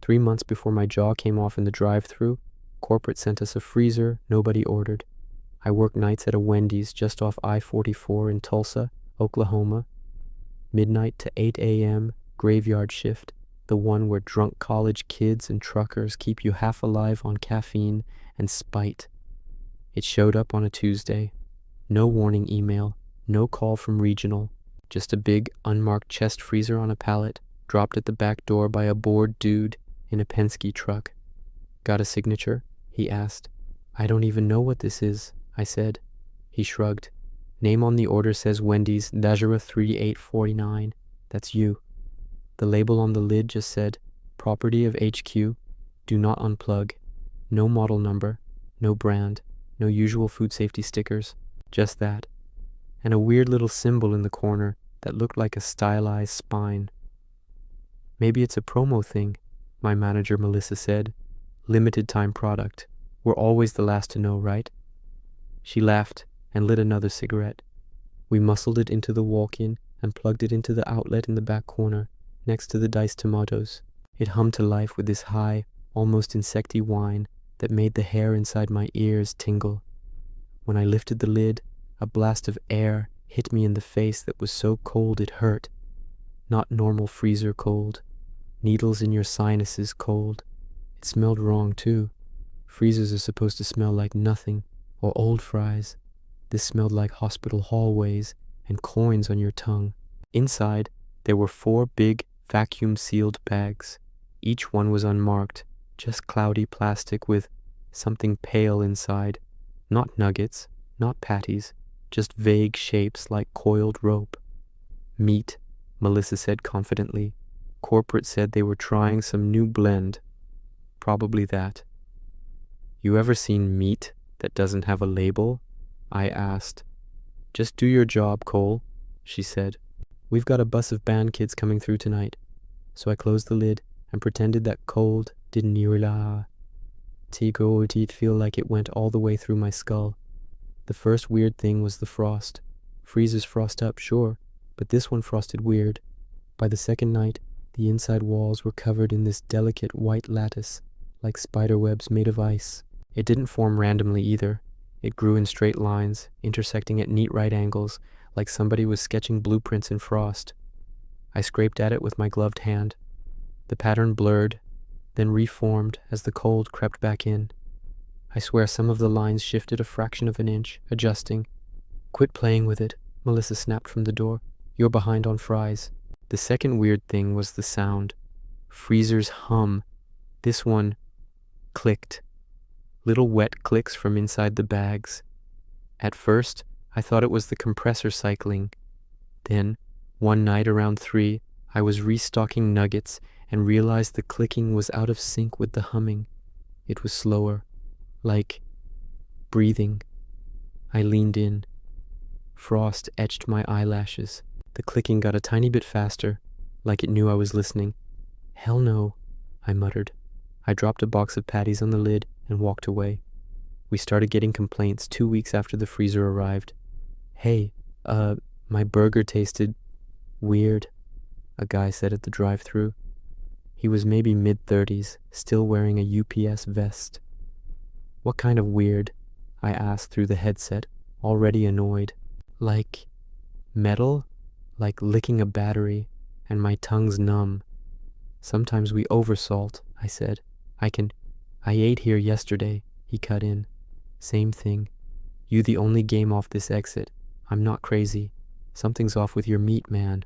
3 months before my jaw came off in the drive-thru, corporate sent us a freezer nobody ordered. I worked nights at a Wendy's just off I-44 in Tulsa, Oklahoma. Midnight to 8 a.m., graveyard shift, the one where drunk college kids and truckers keep you half alive on caffeine and spite. It showed up on a Tuesday. No warning email, no call from regional, just a big unmarked chest freezer on a pallet, dropped at the back door by a bored dude in a Penske truck. "Got a signature?" he asked. "I don't even know what this is," I said. He shrugged. "Name on the order says Wendy's Dajara 3849. That's you." The label on the lid just said, "Property of HQ, do not unplug." No model number, no brand, no usual food safety stickers, just that. And a weird little symbol in the corner that looked like a stylized spine. "Maybe it's a promo thing," my manager Melissa said. "Limited time product. We're always the last to know, right?" She laughed and lit another cigarette. We muscled it into the walk-in and plugged it into the outlet in the back corner, next to the diced tomatoes. It hummed to life with this high, almost insecty whine that made the hair inside my ears tingle. When I lifted the lid, a blast of air hit me in the face that was so cold it hurt. Not normal freezer cold. Needles in your sinuses cold. It smelled wrong, too. Freezers are supposed to smell like nothing, or old fries. This smelled like hospital hallways and coins on your tongue. Inside, there were 4 big, vacuum-sealed bags. Each one was unmarked, just cloudy plastic with something pale inside. Not nuggets, not patties, just vague shapes like coiled rope. "Meat," Melissa said confidently. "Corporate said they were trying some new blend." Probably that. "You ever seen meat that doesn't have a label?" I asked. "Just do your job, Cole," she said. "We've got a bus of band kids coming through tonight." So I closed the lid and pretended that cold didn't feel like it went all the way through my skull. The first weird thing was the frost. Freezers frost up, sure, but this one frosted weird. By the second night, the inside walls were covered in this delicate white lattice, like spider webs made of ice. It didn't form randomly either. It grew in straight lines, intersecting at neat right angles, like somebody was sketching blueprints in frost. I scraped at it with my gloved hand. The pattern blurred, then reformed as the cold crept back in. I swear some of the lines shifted a fraction of an inch, adjusting. "Quit playing with it," Melissa snapped from the door. "You're behind on fries." The second weird thing was the sound. Freezers hum. This one clicked. Little wet clicks from inside the bags. At first, I thought it was the compressor cycling. Then, one night around 3, I was restocking nuggets and realized the clicking was out of sync with the humming. It was slower, like breathing. I leaned in. Frost etched my eyelashes. The clicking got a tiny bit faster, like it knew I was listening. "Hell no," I muttered. I dropped a box of patties on the lid and walked away. We started getting complaints 2 weeks after the freezer arrived. "Hey, my burger tasted weird," a guy said at the drive-thru. He was maybe mid-30s, still wearing a UPS vest. "What kind of weird?" I asked through the headset, already annoyed. "Like metal? Like licking a battery, and my tongue's numb." "Sometimes we oversalt," I said. I ate here yesterday," he cut in. "Same thing. You the only game off this exit. I'm not crazy. Something's off with your meat, man."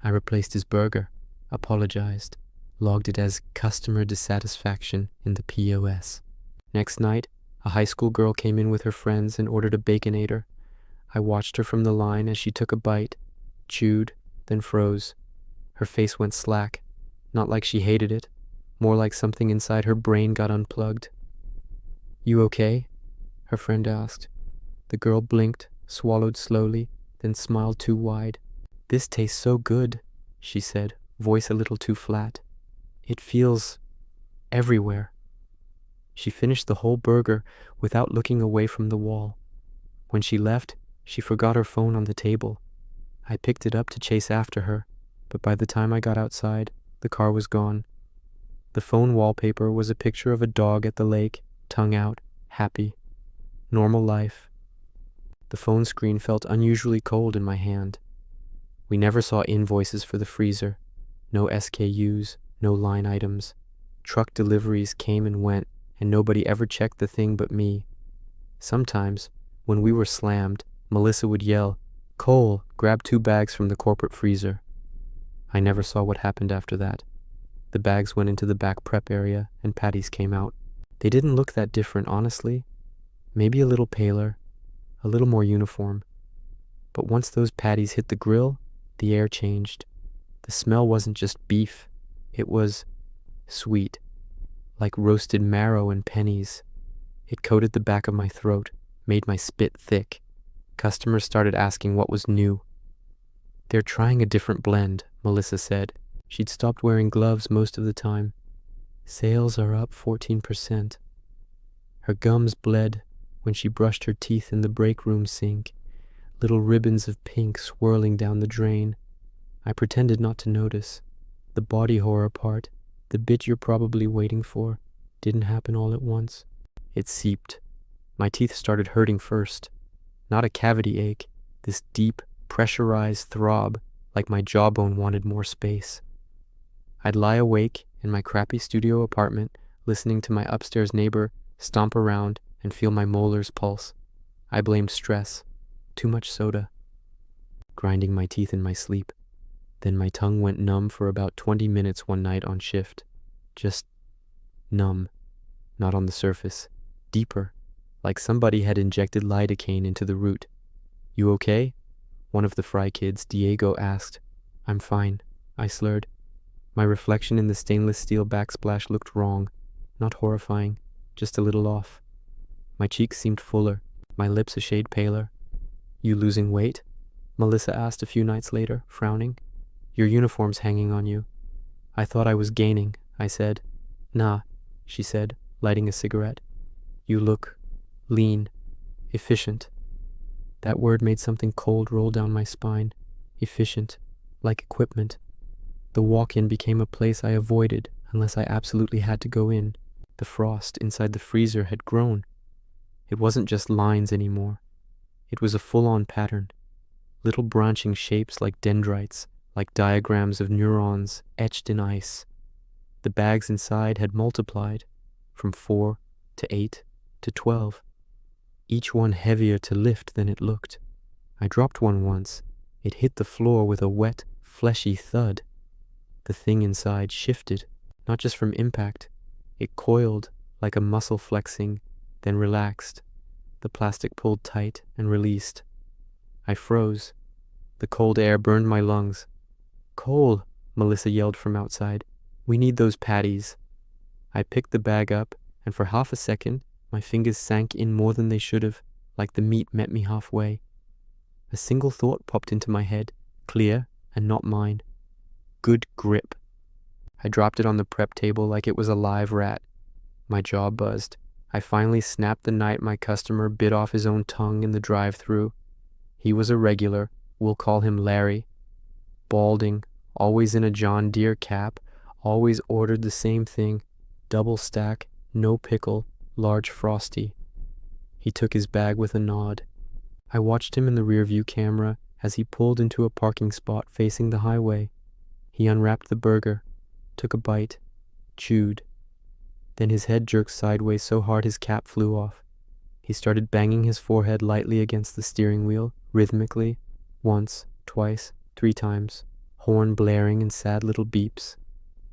I replaced his burger, apologized, logged it as customer dissatisfaction in the POS. Next night, a high school girl came in with her friends and ordered a Baconator. I watched her from the line as she took a bite, chewed, then froze. Her face went slack, not like she hated it, more like something inside her brain got unplugged. "You okay?" her friend asked. The girl blinked, swallowed slowly, then smiled too wide. "This tastes so good," she said, voice a little too flat. "It feels everywhere." She finished the whole burger without looking away from the wall. When she left, she forgot her phone on the table. I picked it up to chase after her, but by the time I got outside, the car was gone. The phone wallpaper was a picture of a dog at the lake, tongue out, happy. Normal life. The phone screen felt unusually cold in my hand. We never saw invoices for the freezer. No SKUs, no line items. Truck deliveries came and went, and nobody ever checked the thing but me. Sometimes, when we were slammed, Melissa would yell, "Cole, grab 2 bags from the corporate freezer." I never saw what happened after that. The bags went into the back prep area, and patties came out. They didn't look that different, honestly. Maybe a little paler, a little more uniform. But once those patties hit the grill, the air changed. The smell wasn't just beef. It was sweet, like roasted marrow and pennies. It coated the back of my throat, made my spit thick. Customers started asking what was new. "They're trying a different blend," Melissa said. She'd stopped wearing gloves most of the time. "Sales are up 14%. Her gums bled when she brushed her teeth in the break room sink, little ribbons of pink swirling down the drain. I pretended not to notice. The body horror part, the bit you're probably waiting for, didn't happen all at once. It seeped. My teeth started hurting first. Not a cavity ache, this deep, pressurized throb, like my jawbone wanted more space. I'd lie awake in my crappy studio apartment, listening to my upstairs neighbor stomp around and feel my molars pulse. I blamed stress, too much soda, grinding my teeth in my sleep. Then my tongue went numb for about 20 minutes one night on shift. Just numb, not on the surface, deeper, like somebody had injected lidocaine into the root. "You okay?" One of the fry kids, Diego, asked. "I'm fine," I slurred. My reflection in the stainless steel backsplash looked wrong, not horrifying, just a little off. My cheeks seemed fuller, my lips a shade paler. "You losing weight?" Melissa asked a few nights later, frowning. "Your uniform's hanging on you." "I thought I was gaining," I said. "Nah," she said, lighting a cigarette. "You look lean, efficient." That word made something cold roll down my spine. Efficient, like equipment. The walk-in became a place I avoided unless I absolutely had to go in. The frost inside the freezer had grown. It wasn't just lines anymore. It was a full-on pattern. Little branching shapes like dendrites, like diagrams of neurons etched in ice. The bags inside had multiplied, from 4 to 8 to 12. Each one heavier to lift than it looked. I dropped one once. It hit the floor with a wet, fleshy thud. The thing inside shifted, not just from impact. It coiled like a muscle flexing, then relaxed. The plastic pulled tight and released. I froze. The cold air burned my lungs. "Cole," Melissa yelled from outside. "We need those patties." I picked the bag up, and for half a second, my fingers sank in more than they should have, like the meat met me halfway. A single thought popped into my head, clear and not mine. Good grip. I dropped it on the prep table like it was a live rat. My jaw buzzed. I finally snapped the night my customer bit off his own tongue in the drive-thru. He was a regular, we'll call him Larry. Balding, always in a John Deere cap, always ordered the same thing, double stack, no pickle, large frosty. He took his bag with a nod. I watched him in the rearview camera as he pulled into a parking spot facing the highway. He unwrapped the burger, took a bite, chewed. Then his head jerked sideways so hard his cap flew off. He started banging his forehead lightly against the steering wheel, rhythmically, once, twice, 3 times, horn blaring in sad little beeps.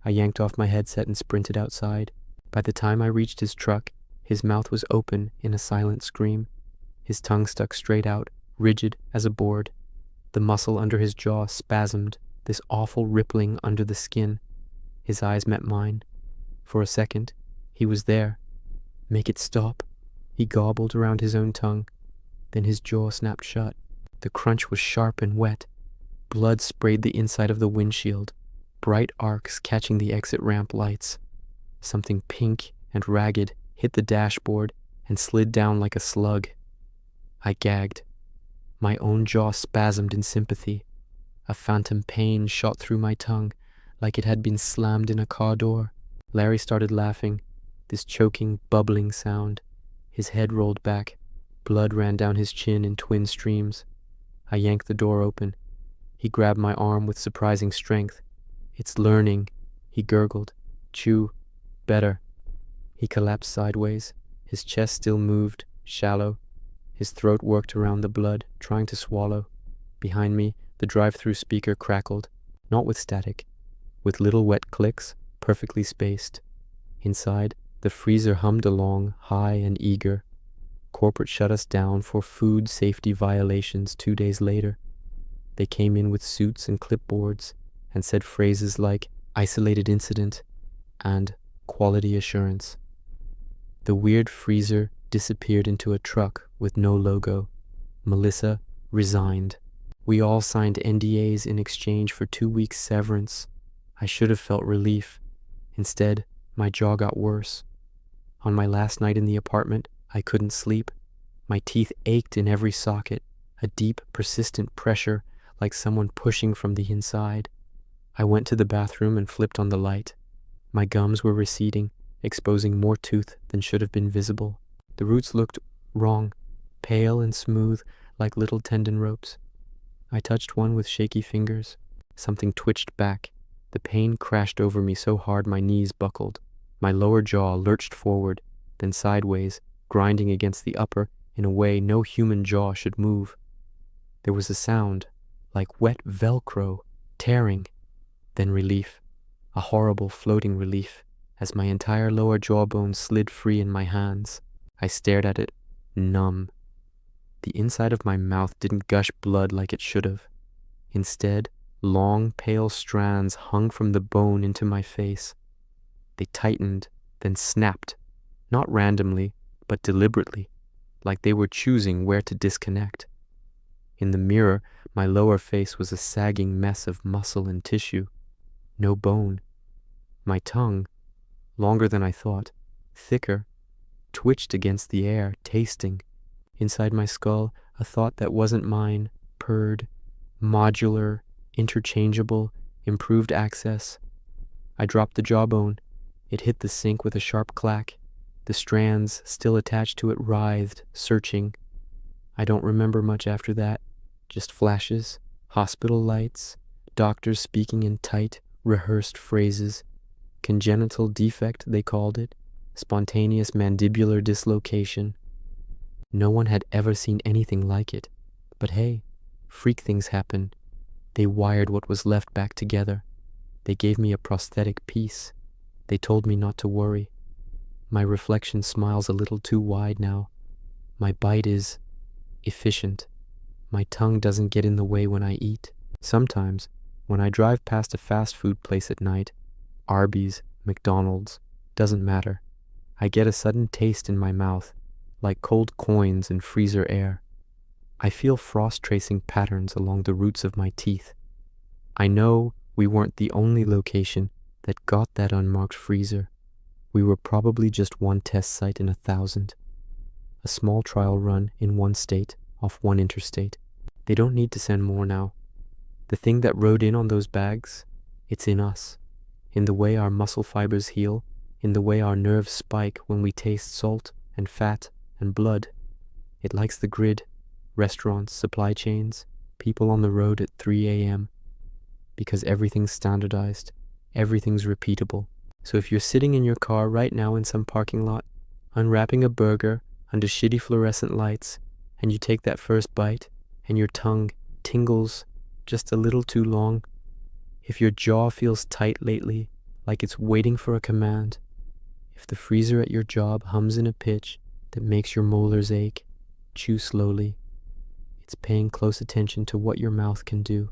I yanked off my headset and sprinted outside. By the time I reached his truck, his mouth was open in a silent scream. His tongue stuck straight out, rigid as a board. The muscle under his jaw spasmed, this awful rippling under the skin. His eyes met mine. For a second, he was there. "Make it stop," he gobbled around his own tongue. Then his jaw snapped shut. The crunch was sharp and wet. Blood sprayed the inside of the windshield, bright arcs catching the exit ramp lights. Something pink and ragged hit the dashboard and slid down like a slug. I gagged. My own jaw spasmed in sympathy. A phantom pain shot through my tongue like it had been slammed in a car door. Larry started laughing, this choking, bubbling sound. His head rolled back. Blood ran down his chin in twin streams. I yanked the door open. He grabbed my arm with surprising strength. "It's learning," he gurgled. "Chew. Better." He collapsed sideways. His chest still moved, shallow. His throat worked around the blood, trying to swallow. Behind me, the drive-through speaker crackled, not with static, with little wet clicks, perfectly spaced. Inside, the freezer hummed along, high and eager. Corporate shut us down for food safety violations 2 days later. They came in with suits and clipboards and said phrases like isolated incident and quality assurance. The weird freezer disappeared into a truck with no logo. Melissa resigned. We all signed NDAs in exchange for 2 weeks severance. I should have felt relief. Instead, my jaw got worse. On my last night in the apartment, I couldn't sleep. My teeth ached in every socket, a deep, persistent pressure like someone pushing from the inside. I went to the bathroom and flipped on the light. My gums were receding, exposing more tooth than should have been visible. The roots looked wrong, pale and smooth like little tendon ropes. I touched one with shaky fingers. Something twitched back. The pain crashed over me so hard my knees buckled. My lower jaw lurched forward, then sideways, grinding against the upper in a way no human jaw should move. There was a sound, like wet Velcro, tearing, then relief, a horrible floating relief, as my entire lower jawbone slid free in my hands. I stared at it, numb. The inside of my mouth didn't gush blood like it should have. Instead, long, pale strands hung from the bone into my face. They tightened, then snapped, not randomly, but deliberately, like they were choosing where to disconnect. In the mirror, my lower face was a sagging mess of muscle and tissue. No bone. My tongue, longer than I thought, thicker, twitched against the air, tasting. Inside my skull, a thought that wasn't mine purred, modular, interchangeable, improved access. I dropped the jawbone. It hit the sink with a sharp clack. The strands, still attached to it, writhed, searching. I don't remember much after that. Just flashes, hospital lights, doctors speaking in tight, rehearsed phrases. Congenital defect, they called it. Spontaneous mandibular dislocation. No one had ever seen anything like it. But hey, freak things happen. They wired what was left back together. They gave me a prosthetic piece. They told me not to worry. My reflection smiles a little too wide now. My bite is efficient. My tongue doesn't get in the way when I eat. Sometimes, when I drive past a fast food place at night, Arby's, McDonald's, doesn't matter. I get a sudden taste in my mouth, like cold coins in freezer air. I feel frost tracing patterns along the roots of my teeth. I know we weren't the only location that got that unmarked freezer. We were probably just one test site in 1,000. A small trial run in one state, off one interstate. They don't need to send more now. The thing that rode in on those bags, it's in us. In the way our muscle fibers heal, in the way our nerves spike when we taste salt and fat and blood. It likes the grid, restaurants, supply chains, people on the road at 3 a.m. Because everything's standardized, everything's repeatable. So if you're sitting in your car right now in some parking lot, unwrapping a burger under shitty fluorescent lights, and you take that first bite, and your tongue tingles just a little too long, if your jaw feels tight lately, like it's waiting for a command, if the freezer at your job hums in a pitch that makes your molars ache, chew slowly. It's paying close attention to what your mouth can do.